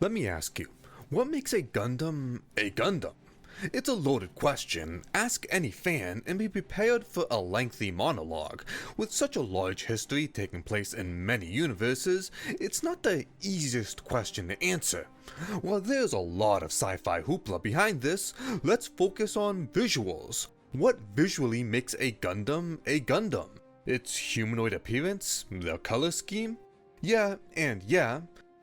Let me ask you, what makes a Gundam a Gundam? It's a loaded question. Ask any fan and be prepared for a lengthy monologue. With such a large history taking place in many universes, it's not the easiest question to answer. While there's a lot of sci-fi hoopla behind this, let's focus on visuals. What visually makes a Gundam a Gundam? Its humanoid appearance? Their color scheme? Yeah,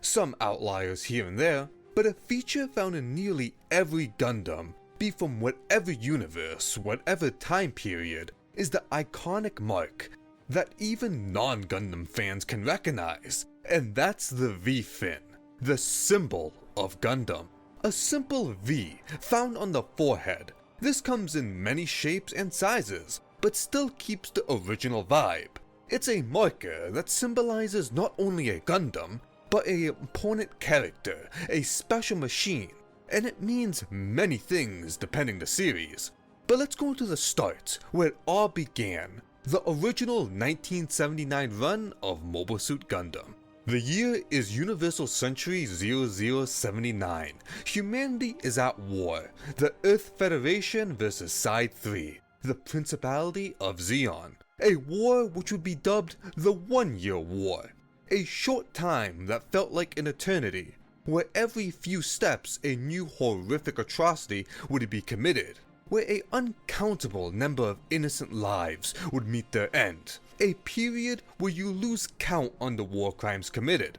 some outliers here and there, but a feature found in nearly every Gundam, be from whatever universe, whatever time period, is the iconic mark that even non-Gundam fans can recognize, and that's the V-fin, the symbol of Gundam. A simple V found on the forehead. This comes in many shapes and sizes, but still keeps the original vibe. It's a marker that symbolizes not only a Gundam, but an opponent character, a special machine, and it means many things depending the series. But let's go to the start, where it all began, the original 1979 run of Mobile Suit Gundam. The year is Universal Century 0079. Humanity is at war, the Earth Federation versus Side 3, the Principality of Zeon, a war which would be dubbed the 1-Year War. A short time that felt like an eternity, where every few steps a new horrific atrocity would be committed, where an uncountable number of innocent lives would meet their end, a period where you lose count on the war crimes committed.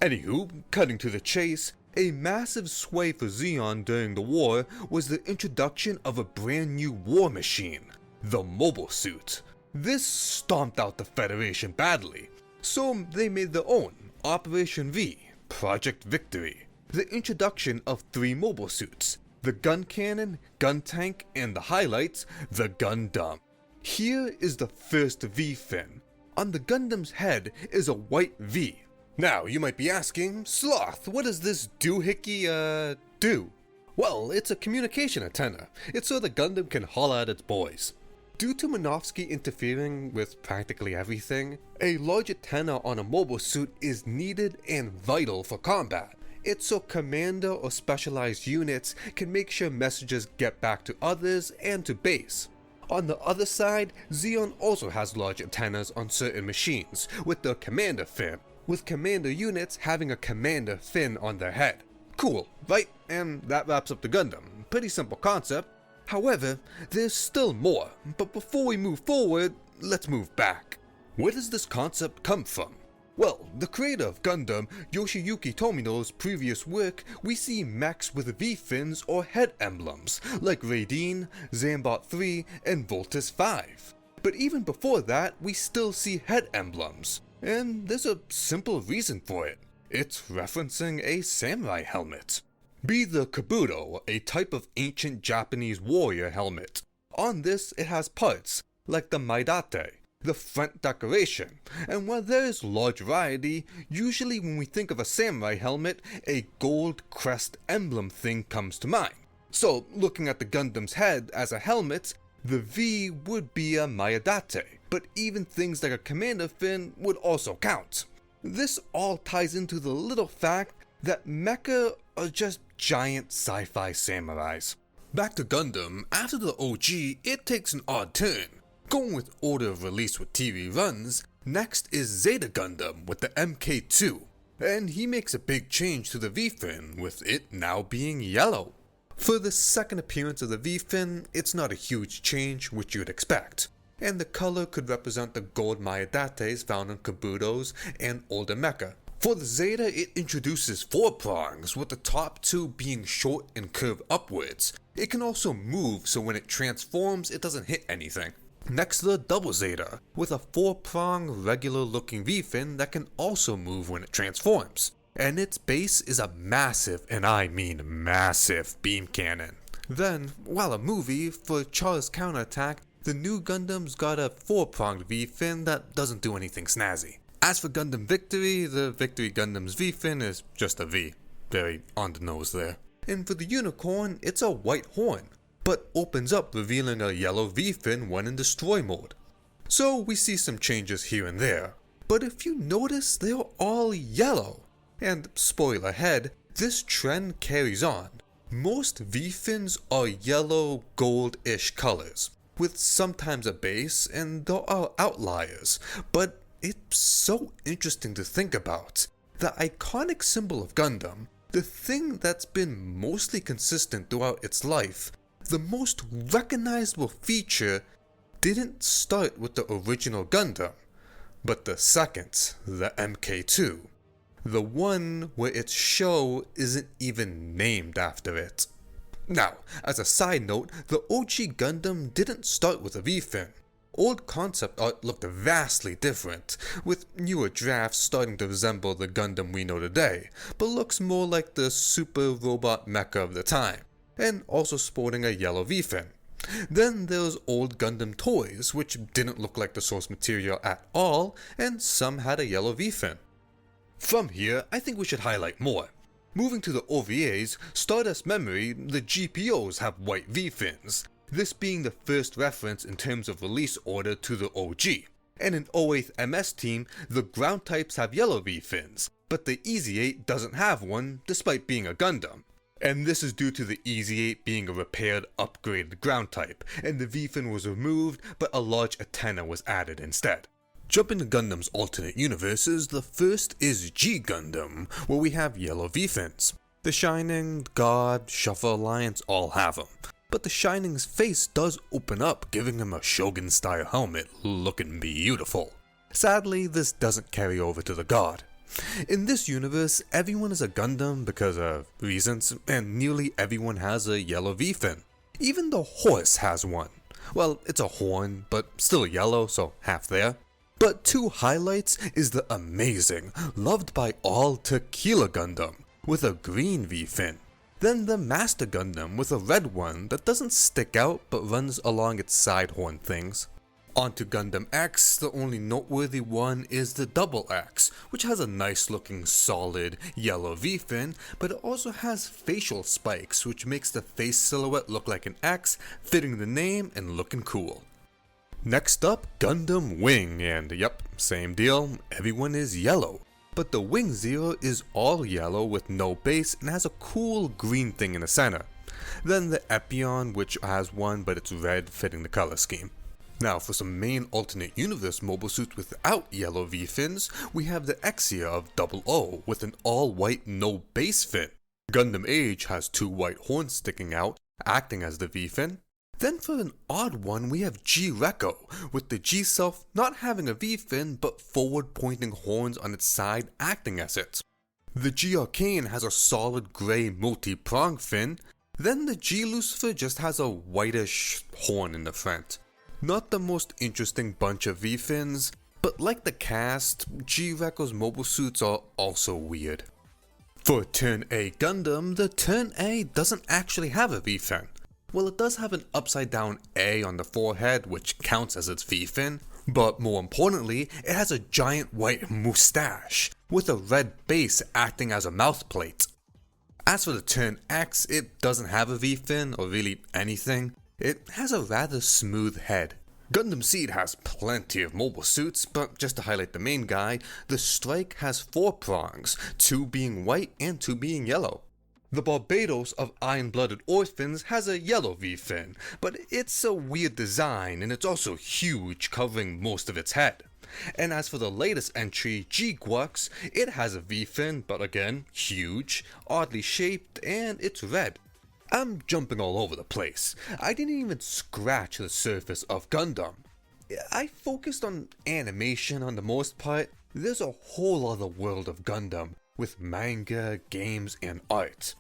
Anywho, cutting to the chase, a massive sway for Zeon during the war was the introduction of a brand new war machine, the Mobile Suit. This stomped out the Federation badly, so they made their own, Operation V, Project Victory. The introduction of 3 mobile suits, the gun cannon, gun tank, and the highlights, the Gundam. Here is the first V-fin. On the Gundam's head is a white V. Now you might be asking, Sloth, what does this doohickey, do? Well, it's a communication antenna. It's so the Gundam can holler at its boys. Due to Minovsky interfering with practically everything, a large antenna on a mobile suit is needed and vital for combat. It's so commander or specialized units can make sure messages get back to others and to base. On the other side, Zeon also has large antennas on certain machines with their commander fin, with commander units having a commander fin on their head. Cool, right? And that wraps up the Gundam. Pretty simple concept. However, there's still more, but before we move forward, let's move back. Where does this concept come from? Well, the creator of Gundam, Yoshiyuki Tomino's previous work, we see mechs with V-fins or head emblems, like Raideen, Zambot 3, and Voltus 5. But even before that, we still see head emblems, and there's a simple reason for it. It's referencing a samurai helmet. Be the kabuto, a type of ancient Japanese warrior helmet. On this, it has parts, like the maidate, the front decoration, and while there is large variety, usually when we think of a samurai helmet, a gold crest emblem thing comes to mind. So, looking at the Gundam's head as a helmet, the V would be a maidate, but even things like a commander fin would also count. This all ties into the little fact that mecha are just giant sci-fi samurais. Back to Gundam, after the OG, it takes an odd turn. Going with order of release with TV runs, next is Zeta Gundam with the MK2, and he makes a big change to the V-fin, with it now being yellow. For the second appearance of the V-fin, it's not a huge change, which you'd expect, and the color could represent the gold maidates found in kabutos and older mecha. For the Zeta, it introduces 4 prongs, with the top 2 being short and curved upwards. It can also move, so when it transforms, it doesn't hit anything. Next, the Double Zeta, with a 4-prong, regular-looking V-fin that can also move when it transforms. And its base is a massive, and I mean massive, beam cannon. Then, while a movie, for Char's counterattack, the new Gundam's got a 4-pronged V-fin that doesn't do anything snazzy. As for Gundam Victory, the Victory Gundam's V-fin is just a V. Very on the nose there. And for the Unicorn, it's a white horn, but opens up revealing a yellow V-fin when in destroy mode. So we see some changes here and there, but if you notice, they're all yellow. And spoiler ahead, this trend carries on. Most V-fins are yellow gold-ish colors, with sometimes a base, and there are outliers, but it's so interesting to think about. The iconic symbol of Gundam, the thing that's been mostly consistent throughout its life, the most recognizable feature, didn't start with the original Gundam, but the second, the MK2. The one where its show isn't even named after it. Now, as a side note, the OG Gundam didn't start with a V-fin. Old concept art looked vastly different, with newer drafts starting to resemble the Gundam we know today, but looks more like the super robot mecha of the time, and also sporting a yellow V-fin. Then there's old Gundam toys, which didn't look like the source material at all, and some had a yellow V-fin. From here, I think we should highlight more. Moving to the OVAs, Stardust Memory, the GPOs have white V-fins, this being the first reference in terms of release order to the OG. And in 08th MS Team, the ground types have yellow V-fins, but the EZ-8 doesn't have one despite being a Gundam. And this is due to the EZ-8 being a repaired, upgraded ground type, and the V-fin was removed, but a large antenna was added instead. Jumping to Gundam's alternate universes, the first is G Gundam, where we have yellow V-fins. The Shining, God, Shuffle Alliance all have them, but the Shining's face does open up, giving him a Shogun-style helmet looking beautiful. Sadly, this doesn't carry over to the God. In this universe, everyone is a Gundam because of reasons, and nearly everyone has a yellow V-fin. Even the horse has one. Well, it's a horn, but still yellow, so half there. But two highlights is the amazing, loved by all Tequila Gundam, with a green V-fin. Then the Master Gundam with a red one that doesn't stick out but runs along its side horn things. Onto Gundam X, the only noteworthy one is the Double X, which has a nice looking solid yellow V-fin, but it also has facial spikes which makes the face silhouette look like an X, fitting the name and looking cool. Next up, Gundam Wing, and yep, same deal, everyone is yellow. But the Wing Zero is all yellow with no base and has a cool green thing in the center. Then the Epion, which has one but it's red, fitting the color scheme. Now for some main alternate universe mobile suits without yellow V-fins, we have the Exia of 00 with an all white no base fin. Gundam AGE has two white horns sticking out, acting as the V-fin. Then for an odd one, we have G-Reco, with the G-Self not having a V-fin but forward-pointing horns on its side acting as it. The G-Arcane has a solid grey multi-prong fin, then the G-Lucifer just has a whitish horn in the front. Not the most interesting bunch of V-fins, but like the cast, G-Reco's mobile suits are also weird. For Turn A Gundam, the Turn A doesn't actually have a V-fin. Well, it does have an upside down A on the forehead, which counts as its V-fin, but more importantly, it has a giant white moustache, with a red base acting as a mouthplate. As for the Turn X, it doesn't have a V-fin, or really anything. It has a rather smooth head. Gundam Seed has plenty of mobile suits, but just to highlight the main guy, the Strike has 4 prongs, 2 being white and 2 being yellow. The Barbados of Iron-Blooded Orphans has a yellow V-fin, but it's a weird design and it's also huge, covering most of its head. And as for the latest entry, GQuuuux, it has a V-fin, but again, huge, oddly shaped, and it's red. I'm jumping all over the place. I didn't even scratch the surface of Gundam. I focused on animation on the most part. There's a whole other world of Gundam, with manga, games, and art.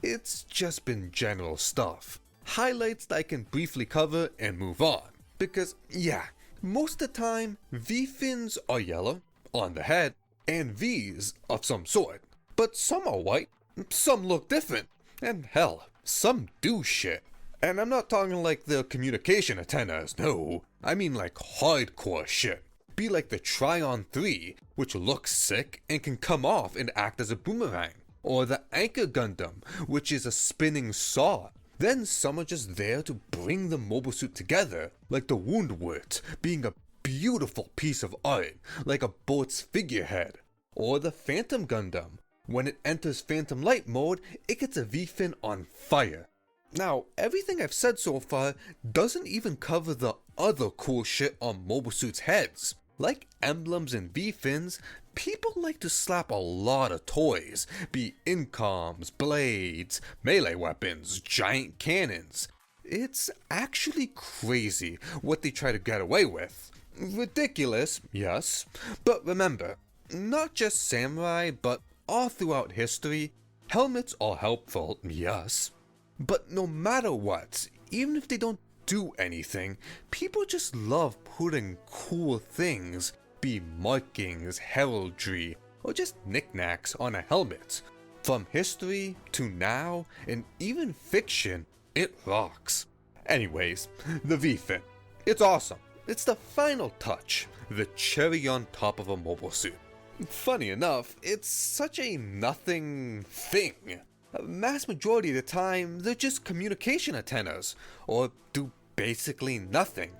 It's just been general stuff. Highlights that I can briefly cover and move on. Because, yeah, most of the time, V-fins are yellow, on the head, and Vs of some sort. But some are white, some look different, and hell, some do shit. And I'm not talking like the communication antennas, no. I mean like hardcore shit. Be like the Tryon 3, which looks sick and can come off and act as a boomerang. Or the Anchor Gundam, which is a spinning saw. Then some are just there to bring the mobile suit together, like the Woundwort being a beautiful piece of art, like a boat's figurehead. Or the Phantom Gundam, When it enters Phantom Light mode, it gets a V-fin on fire. Now, everything I've said so far doesn't even cover the other cool shit on Mobile Suits' heads. Like emblems and V-fins, people like to slap a lot of toys, be incoms, blades, melee weapons, giant cannons. It's actually crazy what they try to get away with. Ridiculous, yes, but remember, not just samurai, but all throughout history, helmets are helpful, yes. But no matter what, even if they don't do anything, people just love putting cool things, be markings, heraldry, or just knickknacks on a helmet. From history to now, and even fiction, it rocks. Anyways, the V-fin. It's awesome. It's the final touch, the cherry on top of a mobile suit. Funny enough, it's such a nothing thing. A mass majority of the time, they're just communication antennas, or do basically nothing.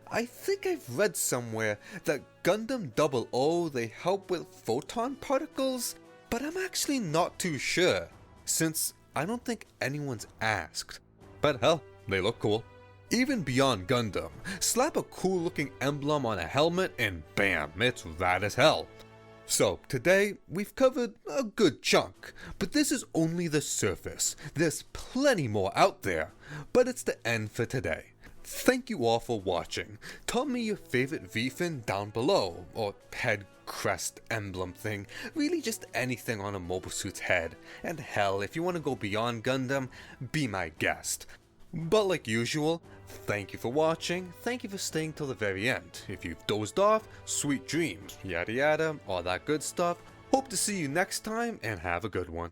I think I've read somewhere that Gundam OO they help with photon particles, but I'm actually not too sure, since I don't think anyone's asked. But hell, they look cool. Even beyond Gundam, slap a cool looking emblem on a helmet and bam, it's rad as hell. So today, we've covered a good chunk, but this is only the surface. There's plenty more out there, but it's the end for today. Thank you all for watching. Tell me your favorite V-fin down below, or head crest emblem thing, really just anything on a mobile suit's head. And hell, if you want to go beyond Gundam, be my guest. But like usual, thank you for watching, thank you for staying till the very end. If you've dozed off, sweet dreams, yada yada, all that good stuff. Hope to see you next time and have a good one.